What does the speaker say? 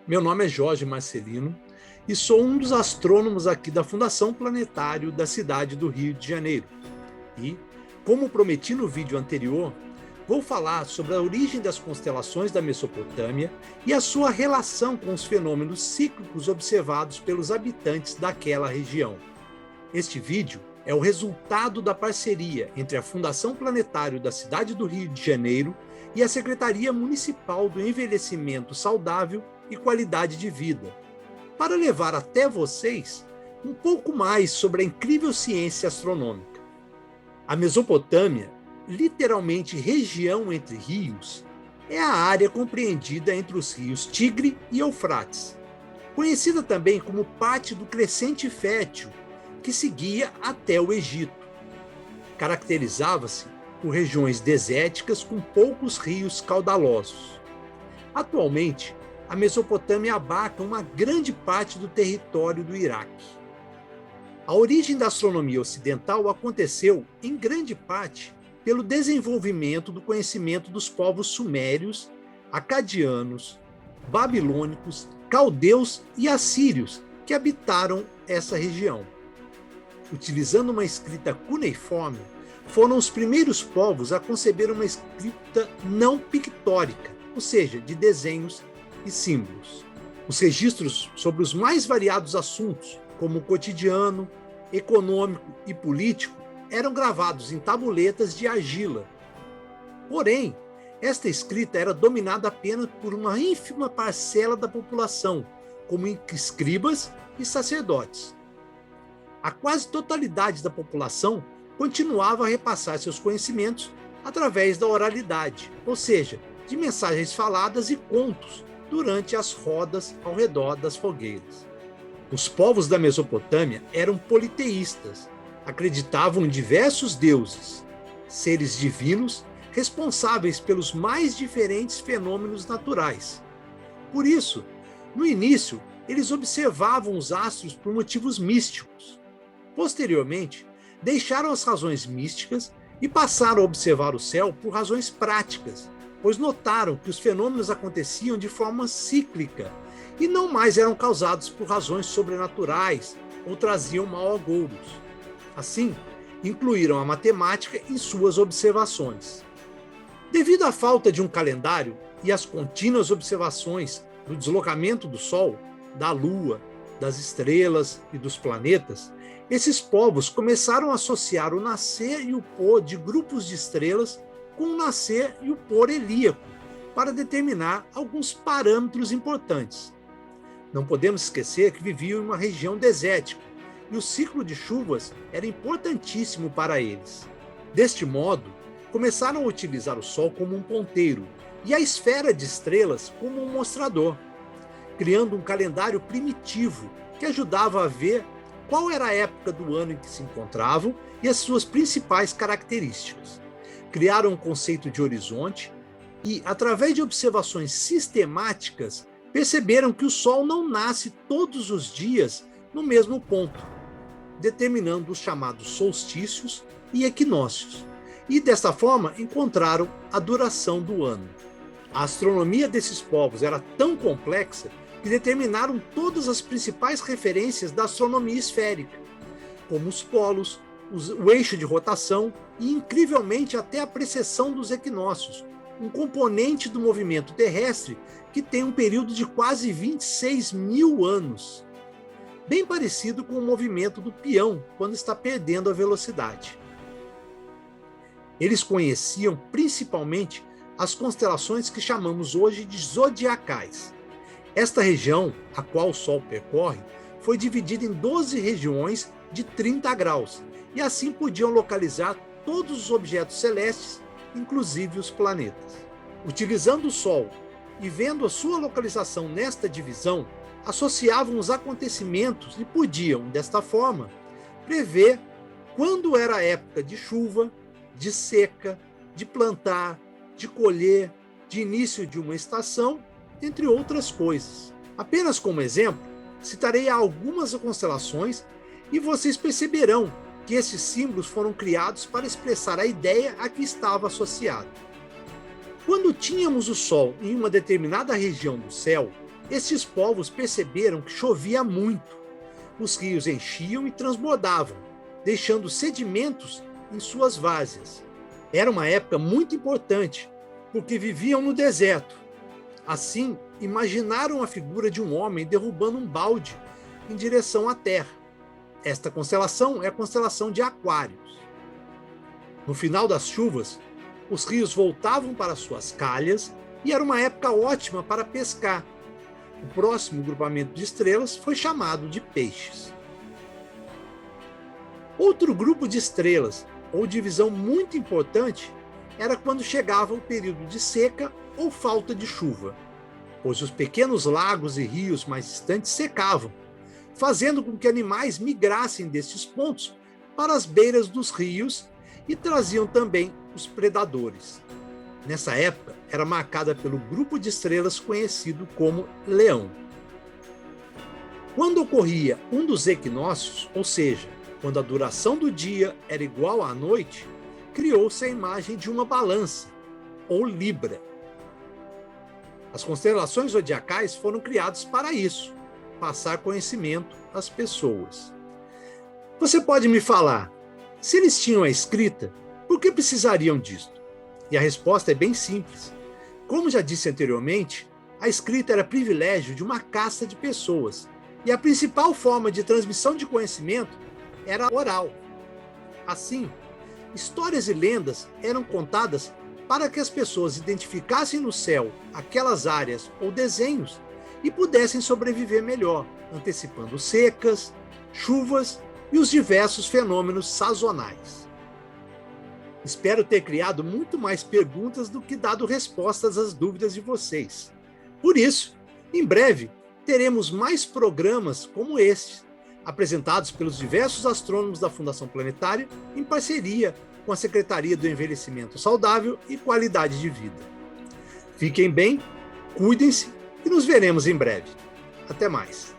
Meu nome é Jorge Marcelino e sou um dos astrônomos aqui da Fundação Planetário da cidade do Rio de Janeiro. E, como prometi no vídeo anterior, vou falar sobre a origem das constelações da Mesopotâmia e a sua relação com os fenômenos cíclicos observados pelos habitantes daquela região. Este vídeo é o resultado da parceria entre a Fundação Planetário da cidade do Rio de Janeiro e a Secretaria Municipal do Envelhecimento Saudável e Qualidade de Vida, para levar até vocês um pouco mais sobre a incrível ciência astronômica. A Mesopotâmia, literalmente região entre rios, é a área compreendida entre os rios Tigre e Eufrates, conhecida também como parte do crescente fértil que seguia até o Egito. Caracterizava-se por regiões desérticas com poucos rios caudalosos. Atualmente, a Mesopotâmia abarca uma grande parte do território do Iraque. A origem da astronomia ocidental aconteceu, em grande parte, pelo desenvolvimento do conhecimento dos povos sumérios, acadianos, babilônicos, caldeus e assírios que habitaram essa região. Utilizando uma escrita cuneiforme, foram os primeiros povos a conceber uma escrita não pictórica, ou seja, de desenhos e símbolos. Os registros sobre os mais variados assuntos, como o cotidiano, econômico e político, eram gravados em tabuletas de argila. Porém, esta escrita era dominada apenas por uma ínfima parcela da população, como escribas e sacerdotes. A quase totalidade da população continuava a repassar seus conhecimentos através da oralidade, ou seja, de mensagens faladas e contos durante as rodas ao redor das fogueiras. Os povos da Mesopotâmia eram politeístas, acreditavam em diversos deuses, seres divinos responsáveis pelos mais diferentes fenômenos naturais. Por isso, no início, eles observavam os astros por motivos místicos. Posteriormente, deixaram as razões místicas e passaram a observar o céu por razões práticas, pois notaram que os fenômenos aconteciam de forma cíclica e não mais eram causados por razões sobrenaturais ou traziam mal agouros. Assim, incluíram a matemática em suas observações. Devido à falta de um calendário e às contínuas observações do deslocamento do Sol, da Lua, das estrelas e dos planetas, esses povos começaram a associar o nascer e o pôr de grupos de estrelas com o nascer e o pôr helíaco, para determinar alguns parâmetros importantes. Não podemos esquecer que viviam em uma região desértica, e o ciclo de chuvas era importantíssimo para eles. Deste modo, começaram a utilizar o Sol como um ponteiro e a esfera de estrelas como um mostrador, criando um calendário primitivo que ajudava a ver qual era a época do ano em que se encontravam e as suas principais características. Criaram um conceito de horizonte e, através de observações sistemáticas, perceberam que o Sol não nasce todos os dias no mesmo ponto, determinando os chamados solstícios e equinócios, e desta forma encontraram a duração do ano. A astronomia desses povos era tão complexa que determinaram todas as principais referências da astronomia esférica, como os polos, o eixo de rotação e, incrivelmente, até a precessão dos equinócios, um componente do movimento terrestre que tem um período de quase 26 mil anos, bem parecido com o movimento do peão quando está perdendo a velocidade. Eles conheciam principalmente as constelações que chamamos hoje de zodiacais. Esta região, a qual o Sol percorre, foi dividida em 12 regiões de 30 graus, e assim podiam localizar todos os objetos celestes, inclusive os planetas. Utilizando o Sol e vendo a sua localização nesta divisão, associavam os acontecimentos e podiam, desta forma, prever quando era a época de chuva, de seca, de plantar, de colher, de início de uma estação, entre outras coisas. Apenas como exemplo, citarei algumas constelações e vocês perceberão que esses símbolos foram criados para expressar a ideia a que estava associado. Quando tínhamos o Sol em uma determinada região do céu, Estes povos perceberam que chovia muito. Os rios enchiam e transbordavam, deixando sedimentos em suas várzeas. Era uma época muito importante, porque viviam no deserto. Assim, imaginaram a figura de um homem derrubando um balde em direção à terra. Esta constelação é a constelação de Aquários. No final das chuvas, os rios voltavam para suas calhas e era uma época ótima para pescar. O próximo grupamento de estrelas foi chamado de Peixes. Outro grupo de estrelas, ou divisão muito importante, era quando chegava o período de seca ou falta de chuva, pois os pequenos lagos e rios mais distantes secavam, fazendo com que animais migrassem destes pontos para as beiras dos rios e traziam também os predadores. Nessa época, era marcada pelo grupo de estrelas conhecido como Leão. Quando ocorria um dos equinócios, ou seja, quando a duração do dia era igual à noite, criou-se a imagem de uma balança, ou Libra. As constelações zodiacais foram criadas para isso, passar conhecimento às pessoas. Você pode me falar, se eles tinham a escrita, por que precisariam disto? E a resposta é bem simples. Como já disse anteriormente, a escrita era privilégio de uma casta de pessoas, e a principal forma de transmissão de conhecimento era oral. Assim, histórias e lendas eram contadas para que as pessoas identificassem no céu aquelas áreas ou desenhos e pudessem sobreviver melhor, antecipando secas, chuvas e os diversos fenômenos sazonais. Espero ter criado muito mais perguntas do que dado respostas às dúvidas de vocês. Por isso, em breve, teremos mais programas como este, apresentados pelos diversos astrônomos da Fundação Planetária em parceria com a Secretaria do Envelhecimento Saudável e Qualidade de Vida. Fiquem bem, cuidem-se e nos veremos em breve. Até mais.